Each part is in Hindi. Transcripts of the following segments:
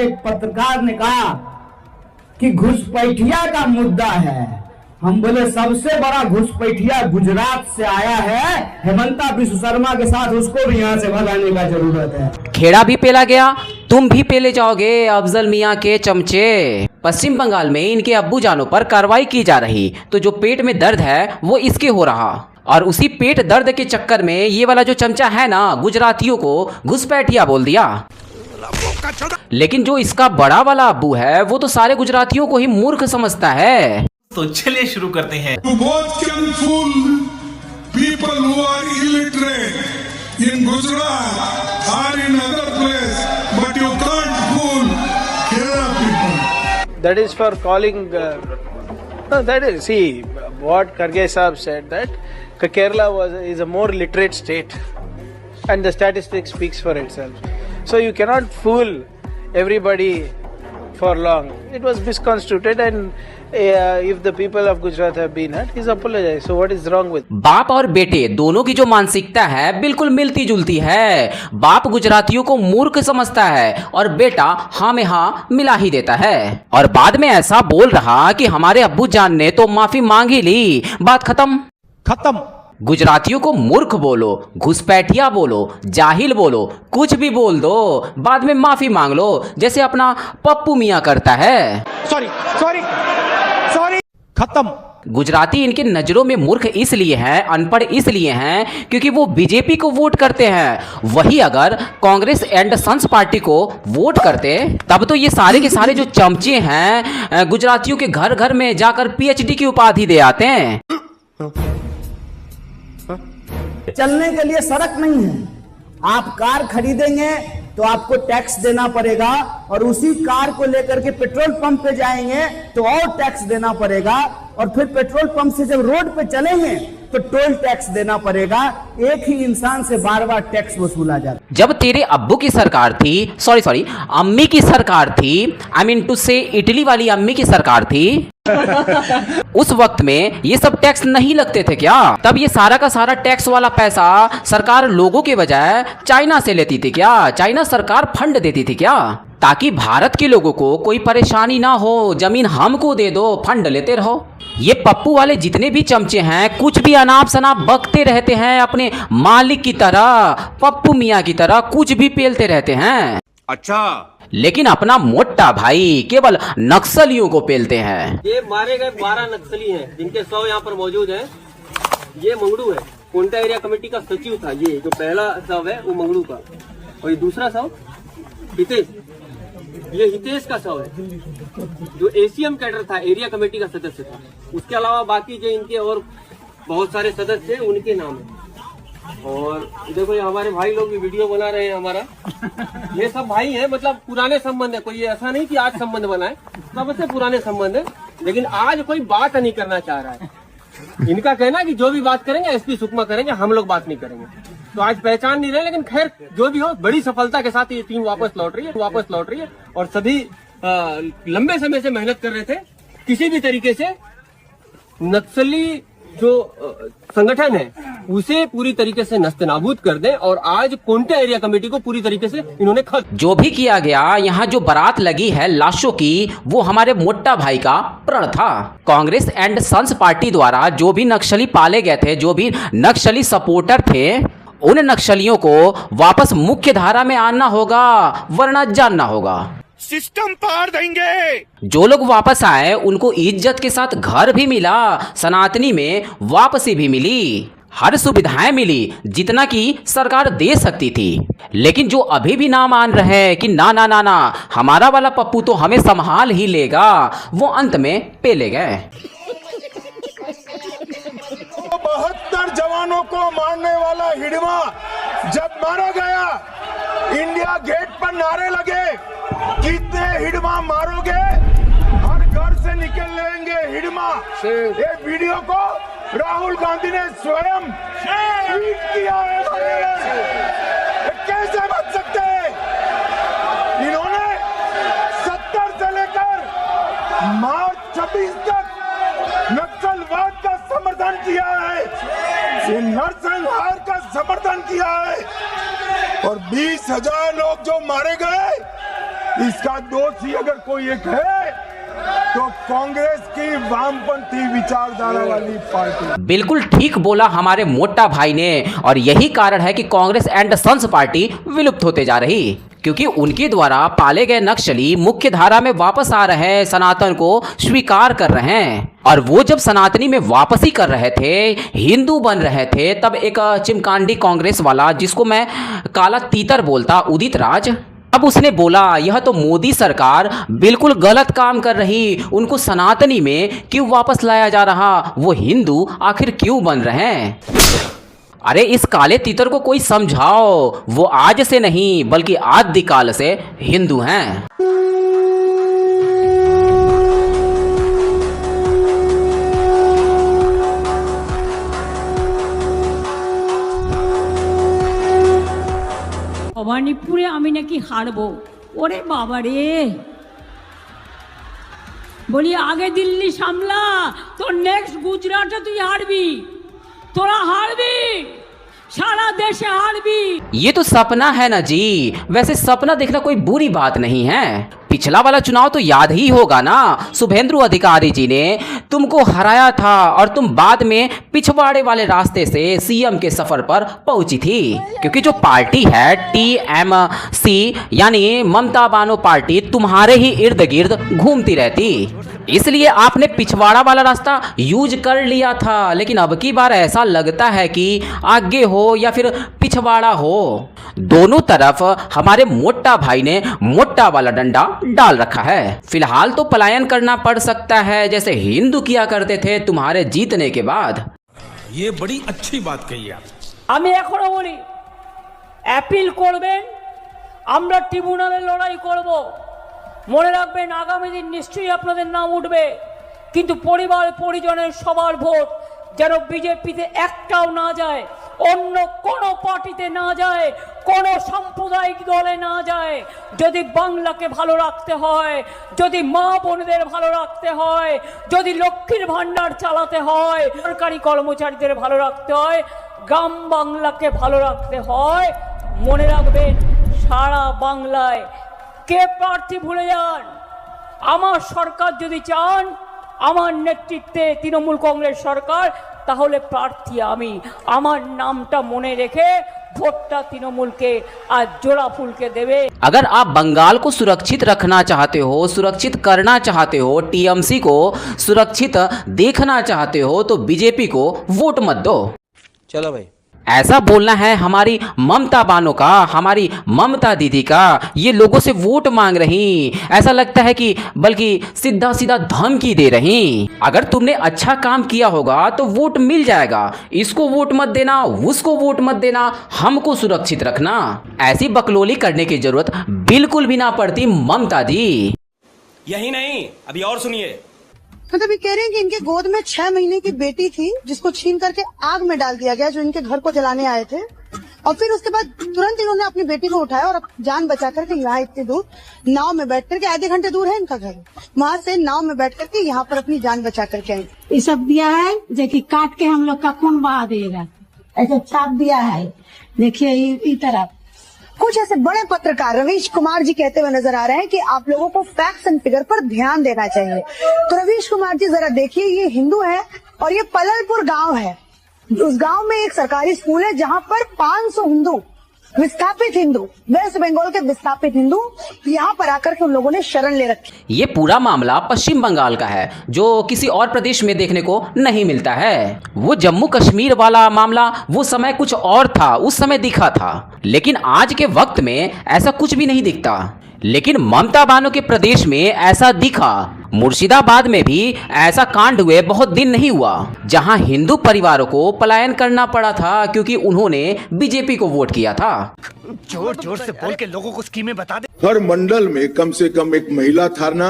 के एक पत्रकार ने कहा कि घुसपैठिया का मुद्दा है। हम बोले सबसे बड़ा घुसपैठिया गुजरात से आया है, हेमंता विश्व शर्मा के साथ, उसको भी यहाँ से भगाने का जरूरत है। खेड़ा भी पेला गया, तुम भी पेले जाओगे अफजल मियाँ के चमचे। पश्चिम बंगाल में इनके अब्बू जानों पर कार्रवाई की जा रही, तो जो पेट में दर्द है वो इसके हो रहा, और उसी पेट दर्द के चक्कर में ये वाला जो चमचा है ना, गुजरातियों को घुसपैठिया बोल दिया। लेकिन जो इसका बड़ा वाला अब्बू है वो तो सारे गुजरातियों को ही मूर्ख समझता है। तो चलिए शुरू करते हैं। People who are illiterate in Gujarat or in other place, but you can't fool Kerala people. That is for calling. No, that is, see what Kharge Sahab said, that Kerala is a more literate state, and the statistics speaks for itself. So you cannot fool everybody for long. It was misconstrued, and if the people of Gujarat have been hurt, he's apologized. So what is wrong with? बाप और बेटे दोनों की जो मानसिकता है बिल्कुल मिलती जुलती है। बाप गुजरातियों को मूर्ख समझता है और बेटा हाँ में हाँ मिला ही देता है, और बाद में ऐसा बोल रहा कि हमारे अब्बू जान ने तो माफी मांग ही ली, बात खत्म। गुजरातियों को मूर्ख बोलो, घुसपैठिया बोलो, जाहिल बोलो, कुछ भी बोल दो, बाद में माफी मांग लो, जैसे अपना पप्पू मियाँ करता है। सॉरी खत्म। गुजराती इनकी नजरों में मूर्ख इसलिए हैं, अनपढ़ इसलिए हैं क्योंकि वो बीजेपी को वोट करते हैं। वही अगर कांग्रेस एंड सन्स पार्टी को वोट करते तब तो ये सारे के सारे जो चमचे हैं गुजरातियों के घर घर में जाकर पीएचडी की उपाधि दे आते हैं। चलने के लिए सड़क नहीं है। आप कार खरीदेंगे तो आपको टैक्स देना पड़ेगा, और उसी कार को लेकर के पेट्रोल पंप पे जाएंगे तो और टैक्स देना पड़ेगा, और फिर पेट्रोल पंप से जब रोड पे चलेंगे तो टोल टैक्स देना पड़ेगा। एक ही इंसान से बार बार टैक्स वसूला जाता। जब तेरे अब्बू की सरकार थी, सॉरी अम्मी की सरकार थी, आई मीन टू से इटली वाली अम्मी की सरकार थी, उस वक्त में ये सब टैक्स नहीं लगते थे क्या? तब ये सारा का सारा टैक्स वाला पैसा सरकार लोगों के बजाय चाइना से लेती थी क्या? चाइना सरकार फंड देती थी क्या? ताकि भारत के लोगों को कोई परेशानी ना हो, जमीन हमको दे दो, फंड लेते रहो। ये पप्पू वाले जितने भी चमचे हैं कुछ भी अनाप शनाप बकते रहते हैं, अपने मालिक की तरह, पप्पू मियाँ की तरह कुछ भी पेलते रहते हैं। अच्छा, लेकिन अपना मोटा भाई केवल नक्सलियों को पेलते हैं। ये मारे गए 12 नक्सली हैं, जिनके 100 यहाँ पर मौजूद हैं। ये मंगड़ू है, कोंटा एरिया कमेटी का सचिव था। ये जो पहला शव है वो मंगड़ू का, और ये दूसरा शव हितेश, ये हितेश का शव है जो एसीएम कैडर था, एरिया कमेटी का सदस्य था। उसके अलावा बाकी जो इनके और बहुत सारे सदस्य हैं उनके नाम है। और देखो ये हमारे भाई लोग भी वीडियो बना रहे हैं हमारा। ये सब भाई हैं, मतलब पुराने संबंध है, कोई ऐसा नहीं कि आज संबंध बनाए, सबसे पुराने संबंध है। लेकिन आज कोई बात नहीं करना चाह रहा है। इनका कहना है कि जो भी बात करेंगे एसपी सुकमा करेंगे, हम लोग बात नहीं करेंगे। तो आज पहचान नहीं रहे, लेकिन खैर जो भी हो, बड़ी सफलता के साथ ये टीम वापस लौट रही है। और सभी लंबे समय से मेहनत कर रहे थे किसी भी तरीके से नक्सली जो संगठन है उसे पूरी तरीके से नस्तनाबूद कर दें, और आज कोंटा एरिया कमेटी को पूरी तरीके से इन्होंने खत्म। जो भी किया गया, यहाँ जो बारात लगी है लाशों की, वो हमारे मोटा भाई का प्रण था। कांग्रेस एंड सन्स पार्टी द्वारा जो भी नक्सली पाले गए थे, जो भी नक्सली सपोर्टर थे, उन नक्सलियों को वापस मुख्य धारा में आना होगा, वरना जानना होगा सिस्टम पार देंगे। जो लोग वापस आए उनको इज्जत के साथ घर भी मिला, सनातनी में वापसी भी मिली, हर सुविधाएं मिली जितना कि सरकार दे सकती थी। लेकिन जो अभी भी ना मान रहे कि ना हमारा वाला पप्पू तो हमें संभाल ही लेगा, वो अंत में पेले गए। 72 जवानों को मारने वाला हिडमा जब मारा गया, इंडिया गेट पर नारे लगे, कितने हिडमा मारोगे, हर घर से निकल लेंगे हिडमा। ये वीडियो को राहुल गांधी ने स्वयं ट्वीट किया है। कैसे बच सकते हैं? इन्होंने 70 से लेकर मार्च 26 तक नक्सलवाद का समर्थन किया है, नरसंहार का समर्थन किया है, और 20,000 लोग जो मारे गए, इसका दोषी अगर कोई एक है तो कांग्रेस की वामपंथी विचारधारा वाली पार्टी। बिल्कुल ठीक बोला हमारे मोटा भाई ने, और यही कारण है कि कांग्रेस एंड सन्स पार्टी विलुप्त होते जा रही, क्योंकि उनके द्वारा पाले गए नक्सली मुख्य धारा में वापस आ रहे हैं, सनातन को स्वीकार कर रहे हैं। और वो जब सनातनी में वापसी कर रहे थे, हिंदू बन रहे थे, तब एक चिमकांडी कांग्रेस वाला, जिसको मैं काला तीतर बोलता, उदित राज, अब उसने बोला यह तो मोदी सरकार बिल्कुल गलत काम कर रही, उनको सनातनी में क्यों वापस लाया जा रहा, वो हिंदू आखिर क्यों बन रहे हैं। अरे इस काले तीतर को कोई समझाओ, वो आज से नहीं बल्कि आदिकाल से हिंदू हैं। ভবানীপুরে আমি নাকি হারবো, ওরে বাবা রে, বলি আগে দিল্লি সামলা, তোর নেক্সট গুজরাটে তুই হারবি, তোরা হারবি, सारा देश हारबी। ये तो सपना है ना जी, वैसे सपना देखना कोई बुरी बात नहीं है। पिछला वाला चुनाव तो याद ही होगा ना, शुभेंदु अधिकारी जी ने तुमको हराया था और तुम बाद में पिछवाड़े वाले रास्ते से सीएम के सफर पर पहुंची थी, क्योंकि जो पार्टी है टीएमसी यानी ममता बानो पार्टी तुम्हारे ही इर्द गिर्द घूमती रहती, इसलिए आपने पिछवाड़ा वाला रास्ता यूज कर लिया था। लेकिन अब की बार ऐसा लगता है कि आगे हो या फिर पिछवाड़ा हो, दोनों तरफ हमारे मोटा भाई ने मोटा वाला डंडा डाल रखा है। फिलहाल तो पलायन करना पड़ सकता है, जैसे हिंदू किया करते थे तुम्हारे जीतने के बाद। ये बड़ी अच्छी बात कही आप। আমি এখনো বলি অ্যাপিল করবেন, আমরা ট্রিব্যুনালে লড়াই করব, মনে রাখবেন আগামী দিন নিশ্চয়ই আপনাদের নাম উঠবে, কিন্তু পরিবার পরিজনের সবার ভোট যেন বিজেপিতে একটাও না যায়, অন্য কোনো পার্টিতে না যায়, কোনো সাম্প্রদায়িক দলে না যায়। যদি বাংলাকে ভালো রাখতে হয়, যদি মা বোনদের ভালো রাখতে হয়, যদি লক্ষ্মীর ভান্ডার চালাতে হয়, সরকারি কর্মচারীদের ভালো রাখতে হয়, গ্রাম বাংলাকে ভালো রাখতে হয়, মনে রাখবেন সারা বাংলায় কে প্রার্থী ভুলে যান, আমার সরকার যদি চান, আমার নেতৃত্বে তৃণমূল কংগ্রেস সরকার, তাহলে প্রার্থী আমি, আমার নামটা মনে রেখে ভোটটা তৃণমূলকে আর জোড়া ফুলকে দেবে। अगर आप बंगाल को सुरक्षित रखना चाहते हो, सुरक्षित करना चाहते हो, टीएमसी को सुरक्षित देखना चाहते हो, तो बीजेपी को वोट मत दो। चलो भाई, ऐसा बोलना है हमारी ममता बानो का, हमारी ममता दीदी का। ये लोगों से वोट मांग रही, ऐसा लगता है कि बल्कि सीधा सीधा धमकी दे रही। अगर तुमने अच्छा काम किया होगा तो वोट मिल जाएगा, इसको वोट मत देना, उसको वोट मत देना, हमको सुरक्षित रखना, ऐसी बकलोली करने की जरूरत बिल्कुल भी ना पड़ती ममता दी। यही नहीं, अभी और सुनिए। मतलब ये कह रहे हैं कि इनके गोद में 6 महीने की बेटी थी, जिसको छीन करके आग में डाल दिया गया, जो इनके घर को जलाने आए थे, और फिर उसके बाद तुरंत इन्होंने अपनी बेटी को उठाया और जान बचा करके यहाँ इतनी दूर नाव में बैठ करके, आधे घंटे दूर है इनका घर, वहाँ से नाव में बैठ करके यहाँ पर अपनी जान बचा करके आई। ये सब दिया है जो कि काट के हम लोग का खून बहा देगा, ऐसा छाप दिया है। देखिए इस तरफ कुछ ऐसे बड़े पत्रकार रवीश कुमार जी कहते हुए नजर आ रहे हैं कि आप लोगों को फैक्ट्स एंड फिगर पर ध्यान देना चाहिए। तो रवीश कुमार जी जरा देखिए, ये हिंदू है और ये पललपुर गांव है, उस गांव में एक सरकारी स्कूल है जहां पर 500 हिंदू, विस्थापित हिंदू, वेस्ट बंगाल के विस्थापित हिंदू यहाँ पर आकर के उन लोगों ने शरण ले रखी। ये पूरा मामला पश्चिम बंगाल का है, जो किसी और प्रदेश में देखने को नहीं मिलता है। वो जम्मू कश्मीर वाला मामला वो समय कुछ और था, उस समय दिखा था, लेकिन आज के वक्त में ऐसा कुछ भी नहीं दिखता। लेकिन ममता बानो के प्रदेश में ऐसा दिखा। मुर्शिदाबाद में भी ऐसा कांड हुए बहुत दिन नहीं हुआ, जहां हिंदू परिवारों को पलायन करना पड़ा था क्योंकि उन्होंने बीजेपी को वोट किया था। जोर जोर से बोल के लोगों को स्कीमें बता दे। हर मंडल में कम से कम एक महिला थाना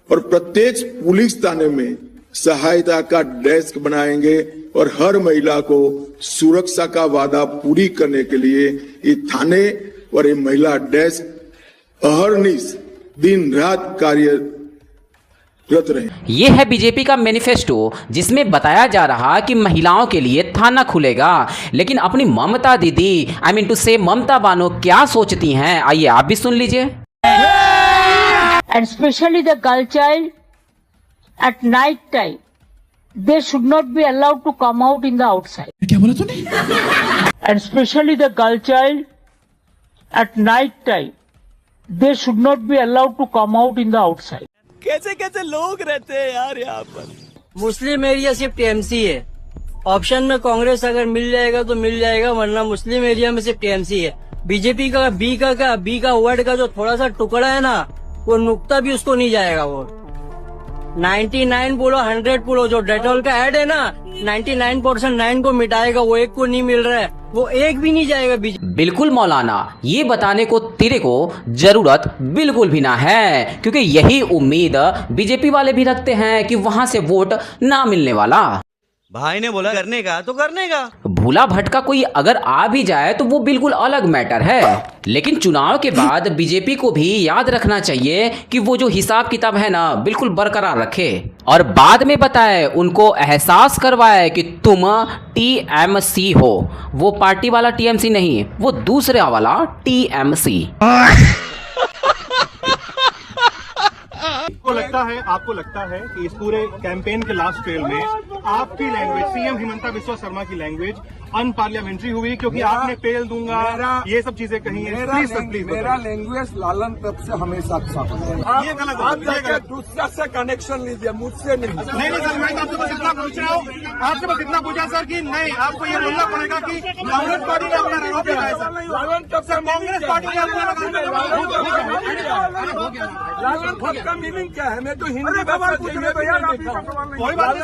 और प्रत्येक पुलिस थाने में सहायता का डेस्क बनाएंगे और हर महिला को सुरक्षा का वादा पूरी करने के लिए ये थाने और ये महिला डेस्क अहर्निश दिन रात कार्यरत रहे। ये है बीजेपी का मैनिफेस्टो, जिसमें बताया जा रहा कि महिलाओं के लिए थाना खुलेगा। लेकिन अपनी ममता दीदी, आई मीन टू से ममता बानो क्या सोचती हैं, आइए आप भी सुन लीजिए। and especially the girl child at night time, they should not be allowed to come out in the outside. क्या बोला तूने? And especially the girl child at night time, they should not be allowed to come out in the outside. कैसे कैसे लोग रहते हैं यार यहाँ पर। मुस्लिम एरिया सिर्फ टीएमसी है। ऑप्शन में कांग्रेस अगर मिल जाएगा तो मिल जाएगा, वरना मुस्लिम एरिया में सिर्फ टीएमसी है। बीजेपी का बी का वर्ड का जो थोड़ा सा टुकड़ा है ना, वो नुक्ता भी उसको नहीं जाएगा। वो 99 बोलो 100 बोलो, जो डेटॉल का ऐड है ना 99% 9 को मिटाएगा, वो एक को नहीं मिल रहा है, वो एक भी नहीं जाएगा बीजेपी। बिल्कुल मौलाना, ये बताने को तेरे को जरूरत बिल्कुल भी ना है, क्योंकि यही उम्मीद बीजेपी वाले भी रखते हैं कि वहां से वोट ना मिलने वाला। भाई ने बोला करने का तो करने का। भूला भटका कोई अगर आ भी जाए तो वो बिल्कुल अलग मैटर है, लेकिन चुनाव के बाद बीजेपी को भी याद रखना चाहिए कि वो जो हिसाब किताब है ना बिल्कुल बरकरार रखे और बाद में बताए, उनको एहसास करवाए कि तुम टीएमसी हो। वो पार्टी वाला टीएमसी नहीं, वो दूसरे वाला टीएमसी। आपको लगता है कि इस पूरे कैंपेन के लास्ट ट्रेल में आपकी लैंग्वेज, सीएम हिमंता बिस्वा शर्मा की लैंग्वेज अनपार्लियामेंट्री हुई, क्योंकि आपने पेल दूंगा ये सब चीजें कही हैं। प्लीज मेरा लैंग्वेज लालन तब से हमेशा अच्छा है। ये गलत आप दूसरा से कनेक्शन लीजिए, मुझसे नहीं। नहीं सर, मैं आपसे बस इतना पूछ रहा हूँ, आपसे बस इतना पूछा सर कि नहीं, आपको ये बोलना पड़ेगा कि कांग्रेस पार्टी ने अपना रोक लगाया है सर। लालन तब से कांग्रेस पार्टी ने अपना लालन तब का मीनिंग क्या है? मैं तो हिंदी बात कोई बात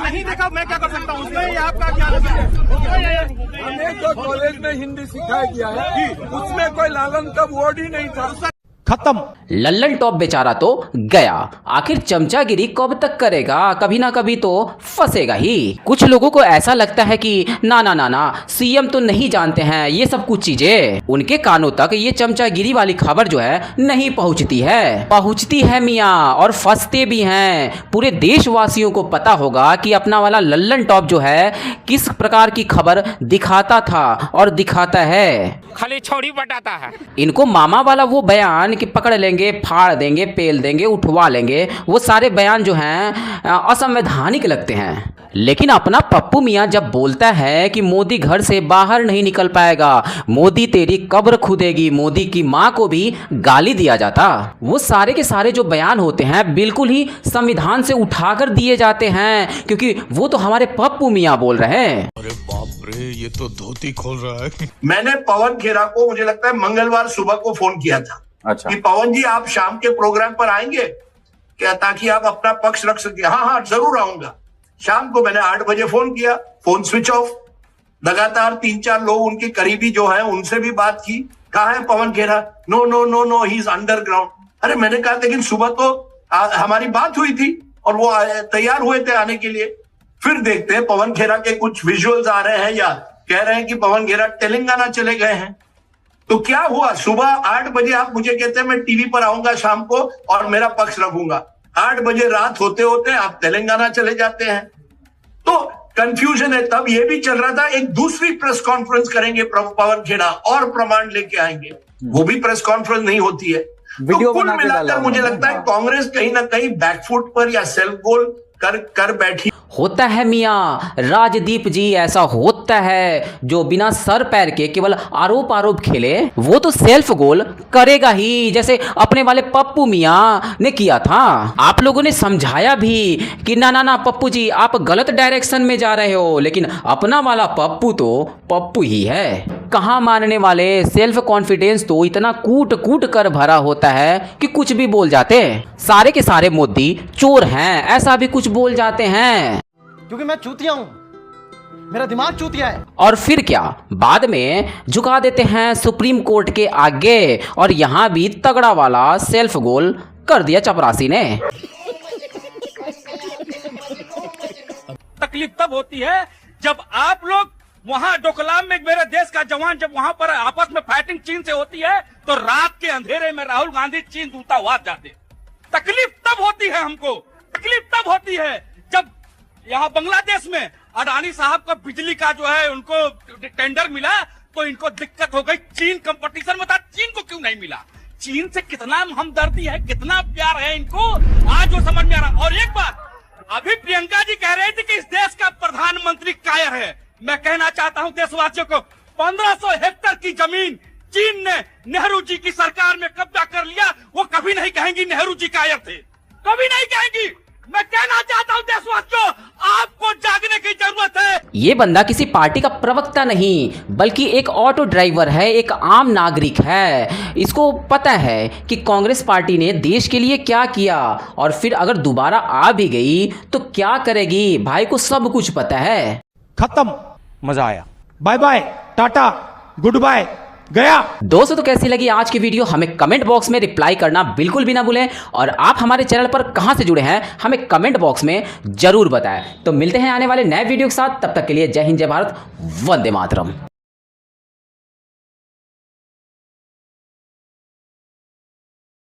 नहीं देखा, मैं क्या कर सकता हूँ उसमें, आपका क्या है? हमें तो कॉलेज में हिंदी सिखाया गया है, उसमें कोई लालन तब वर्ड ही नहीं था। खत्म। लल्लन टॉप बेचारा तो गया। आखिर चमचागिरी कब तक करेगा? कभी ना कभी तो फंसेगा ही। कुछ लोगों को ऐसा लगता है कि ना ना ना ना, सीएम तो नहीं जानते हैं ये सब कुछ चीजें, उनके कानों तक ये चमचागिरी वाली खबर जो है नहीं पहुंचती है। पहुंचती है मियाँ, और फंसते भी हैं। पूरे देशवासियों को पता होगा कि अपना वाला लल्लन टॉप जो है किस प्रकार की खबर दिखाता था और दिखाता है। खाली छोड़ी बटाता है। इनको मामा वाला वो बयान कि पकड़ लेंगे, फाड़ देंगे, पेल देंगे, उठवा लेंगे, वो सारे बयान जो हैं असंवैधानिक लगते हैं। लेकिन अपना पप्पू मियाँ जब बोलता है कि मोदी घर से बाहर नहीं निकल पाएगा, मोदी तेरी कब्र खुदेगी, मोदी की माँ को भी गाली दिया जाता, वो सारे के सारे जो बयान होते हैं बिल्कुल ही संविधान से उठाकर दिए जाते हैं, क्योंकि वो तो हमारे पप्पू मियाँ बोल रहे हैं। अरे बाप रे, ये तो धोती खोल रहा है। मैंने पवन खेरा को, मुझे लगता है मंगलवार सुबह को फोन किया था। अच्छा। कि पवन जी आप शाम के प्रोग्राम पर आएंगे क्या, ताकि आप अपना पक्ष रख सके। हाँ जरूर आऊंगा। शाम को मैंने 8 बजे फोन किया, फोन स्विच ऑफ। लगातार 3-4 लोग उनके करीबी जो हैं उनसे भी बात की, कहाँ है Pawan Khera? No no no no, he is underground. अरे मैंने कहा लेकिन सुबह तो हमारी बात हुई थी और वो तैयार हुए थे आने के लिए। फिर देखते हैं पवन खेरा के कुछ विजुअल्स आ रहे हैं या कह रहे हैं कि पवन खेरा तेलंगाना चले गए हैं। तो क्या हुआ? सुबह 8 बजे आप मुझे कहते हैं मैं टीवी पर आऊंगा शाम को और मेरा पक्ष रखूंगा। 8 बजे रात होते होते आप तेलंगाना चले जाते हैं। तो कंफ्यूजन है। तब ये भी चल रहा था एक दूसरी प्रेस कॉन्फ्रेंस करेंगे पवन खेड़ा और प्रमाण लेके आएंगे, वो भी प्रेस कॉन्फ्रेंस नहीं होती है। तो कुल मिलाकर मुझे लगता है कांग्रेस कहीं ना कहीं बैकफुट पर या सेल्फ गोल कर बैठी। होता है मियाँ राजदीप जी, ऐसा होता है। जो बिना सर पैर के केवल आरोप खेले वो तो सेल्फ गोल करेगा ही, जैसे अपने वाले पप्पू मियाँ ने किया था। आप लोगों ने समझाया भी कि ना ना ना पप्पू जी आप गलत डायरेक्शन में जा रहे हो, लेकिन अपना वाला पप्पू तो पप्पू ही है। कहाँ मानने वाले। सेल्फ कॉन्फिडेंस तो इतना कूट कूट कर भरा होता है कि कुछ भी बोल जाते। सारे के सारे मोदी चोर हैं, ऐसा भी कुछ बोल जाते हैं। क्योंकि मैं चूतिया हूं, मेरा दिमाग चूतिया है। और फिर क्या, बाद में झुका देते हैं सुप्रीम कोर्ट के आगे, और यहां भी तगड़ा वाला सेल्फ गोल कर दिया चपरासी ने। तकलीफ तब होती है जब आप लोग वहां डोकलाम में मेरे देश का जवान जब वहां पर आपस में फाइटिंग चीन से होती है तो रात के अंधेरे में राहुल गांधी चीन दूतावास जाते। तकलीफ तब होती है हमको, तकलीफ तब होती है जब यहाँ बांग्लादेश में अडानी साहब को बिजली का जो है उनको टेंडर मिला तो इनको दिक्कत हो गई। चीन कंपटीशन में था, चीन को क्यों नहीं मिला? चीन से कितना हमदर्दी है, कितना प्यार है इनको, आज वो समझ में आ रहा। और एक बात, अभी प्रियंका जी कह रही थी कि इस देश का प्रधानमंत्री कायर है। मैं कहना चाहता हूं देशवासियों को, 1500 हेक्टेयर की जमीन चीन ने नेहरू जी की सरकार में कब्जा कर लिया। वो कभी नहीं कहेंगी नेहरू जी कायर थे, कभी नहीं कहेंगी। मैं कहना चाहता हूं देशवासियों, आपको जागने की जरूरत है। ये बंदा किसी पार्टी का प्रवक्ता नहीं बल्कि एक ऑटो ड्राइवर है, एक आम नागरिक है। इसको पता है कि कांग्रेस पार्टी ने देश के लिए क्या किया और फिर अगर दोबारा आ भी गई तो क्या करेगी। भाई को सब कुछ पता है। खत्म, मजा आया, bye bye, tata, goodbye, गया। दोस्तों तो कैसी लगी आज की वीडियो हमें कमेंट बॉक्स में रिप्लाई करना बिल्कुल भी ना भूलें। और आप हमारे चैनल पर कहां से जुड़े हैं हमें कमेंट बॉक्स में जरूर बताएं। तो मिलते हैं आने वाले नए वीडियो के साथ, तब तक के लिए जय हिंद, जय भारत, वंदे मातरम।